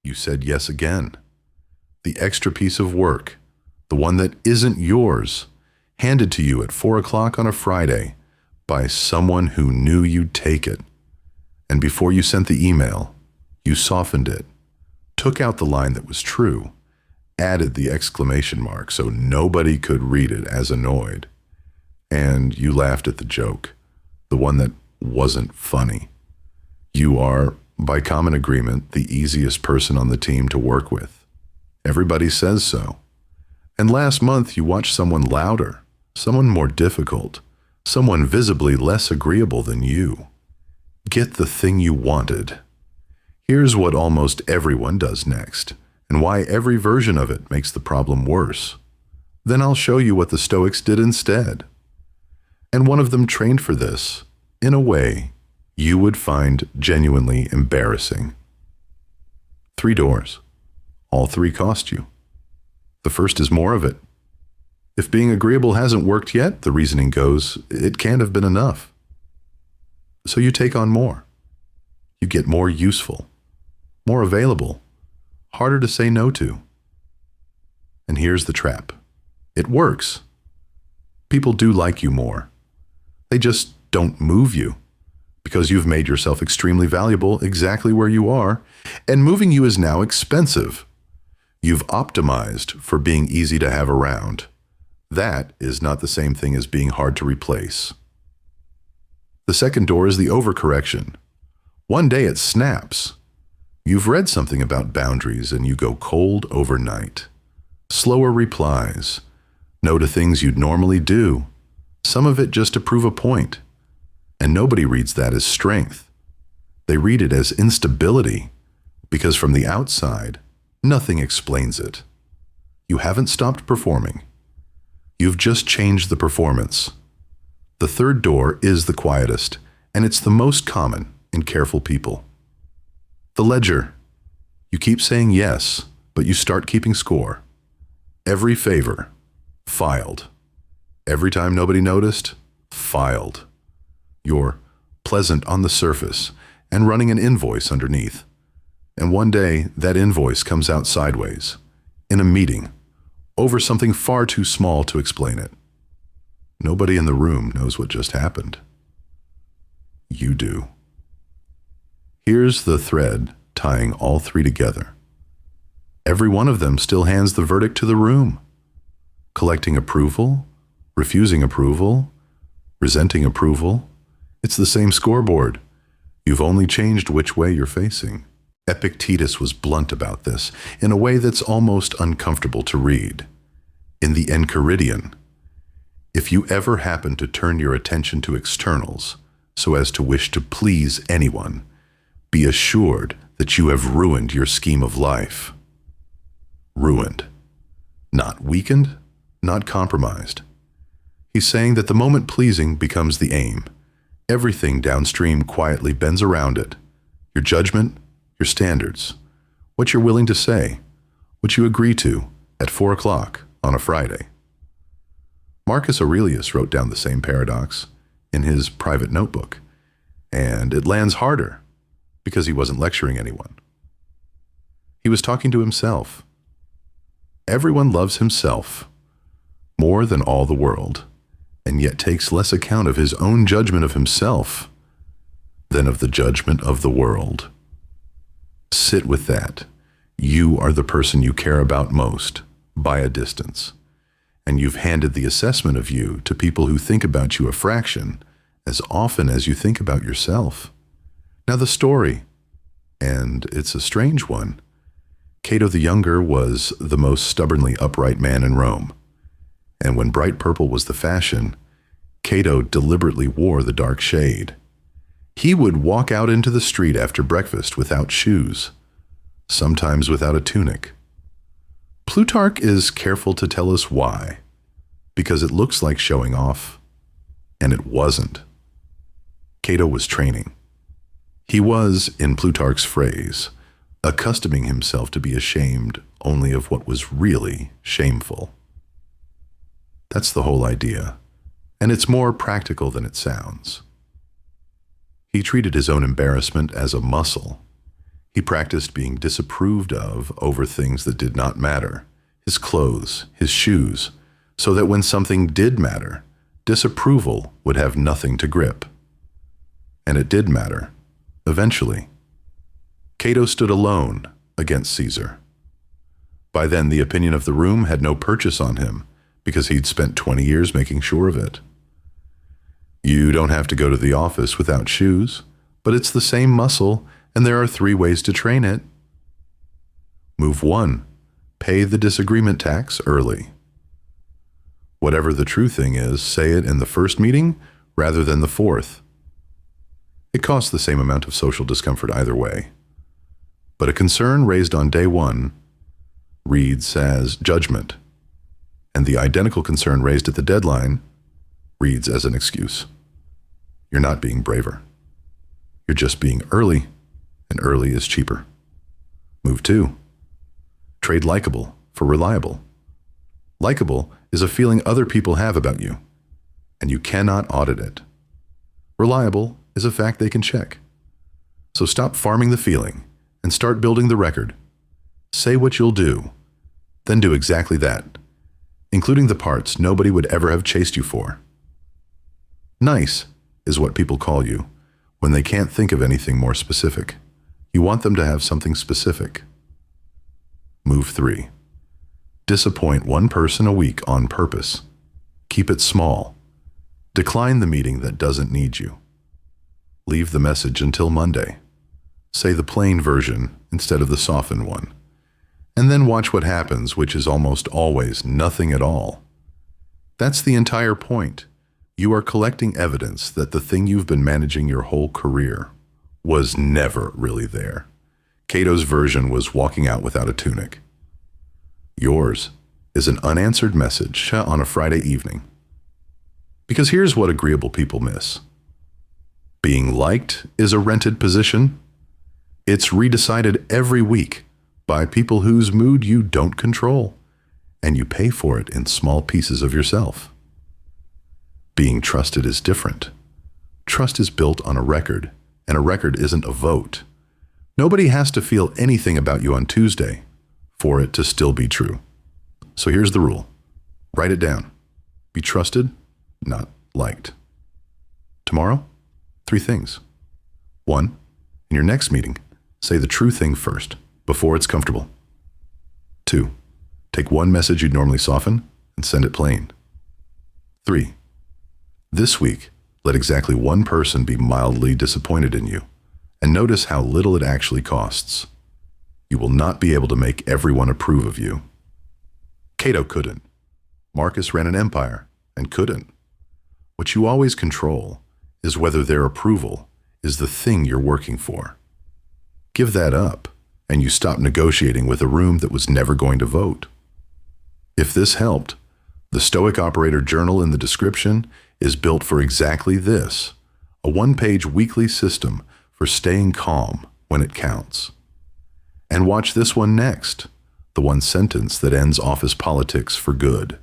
You said yes again. The extra piece of work, the one that isn't yours, handed to you at 4 o'clock on a Friday by someone who knew you'd take it. And before you sent the email, you softened it, took out the line that was true, added the exclamation mark so nobody could read it as annoyed. And you laughed at the joke, the one that wasn't funny. You are, by common agreement, the easiest person on the team to work with. Everybody says so. And last month you watched someone louder, someone more difficult, someone visibly less agreeable than you get the thing you wanted. Here's what almost everyone does next, and why every version of it makes the problem worse. Then I'll show you what the Stoics did instead. And one of them trained for this, in a way you would find genuinely embarrassing. 3 doors. All 3 cost you. The first is more of it. If being agreeable hasn't worked yet, the reasoning goes, it can't have been enough. So you take on more. You get more useful, more available, harder to say no to. And here's the trap. It works. People do like you more. They just don't move you, because you've made yourself extremely valuable exactly where you are, and moving you is now expensive. You've optimized for being easy to have around. That is not the same thing as being hard to replace. The second door is the overcorrection. One day it snaps. You've read something about boundaries and you go cold overnight. Slower replies. No to things you'd normally do. Some of it just to prove a point. And nobody reads that as strength. They read it as instability, because from the outside, nothing explains it. You haven't stopped performing. You've just changed the performance. The third door is the quietest, and it's the most common in careful people. The ledger. You keep saying yes, but you start keeping score. Every favor, filed. Every time nobody noticed, filed. You're pleasant on the surface and running an invoice underneath. And one day, that invoice comes out sideways, in a meeting, over something far too small to explain it. Nobody in the room knows what just happened. You do. Here's the thread tying all 3 together. Every one of them still hands the verdict to the room. Collecting approval, refusing approval, resenting approval. It's the same scoreboard. You've only changed which way you're facing. Epictetus was blunt about this, in a way that's almost uncomfortable to read. In the Enchiridion, if you ever happen to turn your attention to externals so as to wish to please anyone, be assured that you have ruined your scheme of life. Ruined. Not weakened, not compromised. He's saying that the moment pleasing becomes the aim, everything downstream quietly bends around it. Your judgment, your standards, what you're willing to say, what you agree to at 4 o'clock on a Friday. Marcus Aurelius wrote down the same paradox in his private notebook, and it lands harder because he wasn't lecturing anyone. He was talking to himself. Everyone loves himself more than all the world, and yet takes less account of his own judgment of himself than of the judgment of the world. Sit with that. You are the person you care about most, by a distance. And you've handed the assessment of you to people who think about you a fraction as often as you think about yourself. Now the story, and it's a strange one. Cato the Younger was the most stubbornly upright man in Rome. And when bright purple was the fashion, Cato deliberately wore the dark shade. He would walk out into the street after breakfast without shoes, sometimes without a tunic. Plutarch is careful to tell us why, because it looks like showing off, and it wasn't. Cato was training. He was, in Plutarch's phrase, accustoming himself to be ashamed only of what was really shameful. That's the whole idea, and it's more practical than it sounds. He treated his own embarrassment as a muscle. He practiced being disapproved of over things that did not matter, his clothes, his shoes, so that when something did matter, disapproval would have nothing to grip. And it did matter, eventually. Cato stood alone against Caesar. By then, the opinion of the room had no purchase on him, because he'd spent 20 years making sure of it. You don't have to go to the office without shoes, but it's the same muscle, and there are 3 ways to train it. Move 1. Pay the disagreement tax early. Whatever the true thing is, say it in the first meeting rather than the 4th. It costs the same amount of social discomfort either way. But a concern raised on day 1 reads as judgment, and the identical concern raised at the deadline reads as an excuse. You're not being braver. You're just being early, and early is cheaper. Move 2. Trade likable for reliable. Likable is a feeling other people have about you, and you cannot audit it. Reliable is a fact they can check. So stop farming the feeling and start building the record. Say what you'll do, then do exactly that, including the parts nobody would ever have chased you for. Nice is what people call you when they can't think of anything more specific. You want them to have something specific. Move 3. Disappoint one person a week on purpose. Keep it small. Decline the meeting that doesn't need you. Leave the message until Monday. Say the plain version instead of the softened one. And then watch what happens, which is almost always nothing at all. That's the entire point. You are collecting evidence that the thing you've been managing your whole career was never really there. Cato's version was walking out without a tunic. Yours is an unanswered message on a Friday evening. Because here's what agreeable people miss. Being liked is a rented position. It's redecided every week by people whose mood you don't control, and you pay for it in small pieces of yourself. Being trusted is different. Trust is built on a record, and a record isn't a vote. Nobody has to feel anything about you on Tuesday for it to still be true. So here's the rule. Write it down. Be trusted, not liked. Tomorrow, 3 things. 1, in your next meeting, say the true thing first, before it's comfortable. 2, take one message you'd normally soften and send it plain. 3, this week, let exactly one person be mildly disappointed in you, and notice how little it actually costs. You will not be able to make everyone approve of you. Cato couldn't. Marcus ran an empire and couldn't. What you always control is whether their approval is the thing you're working for. Give that up, and you stop negotiating with a room that was never going to vote. If this helped, the Stoic Operator Journal in the description is built for exactly this, a 1-page weekly system for staying calm when it counts. And watch this one next, the one sentence that ends office politics for good.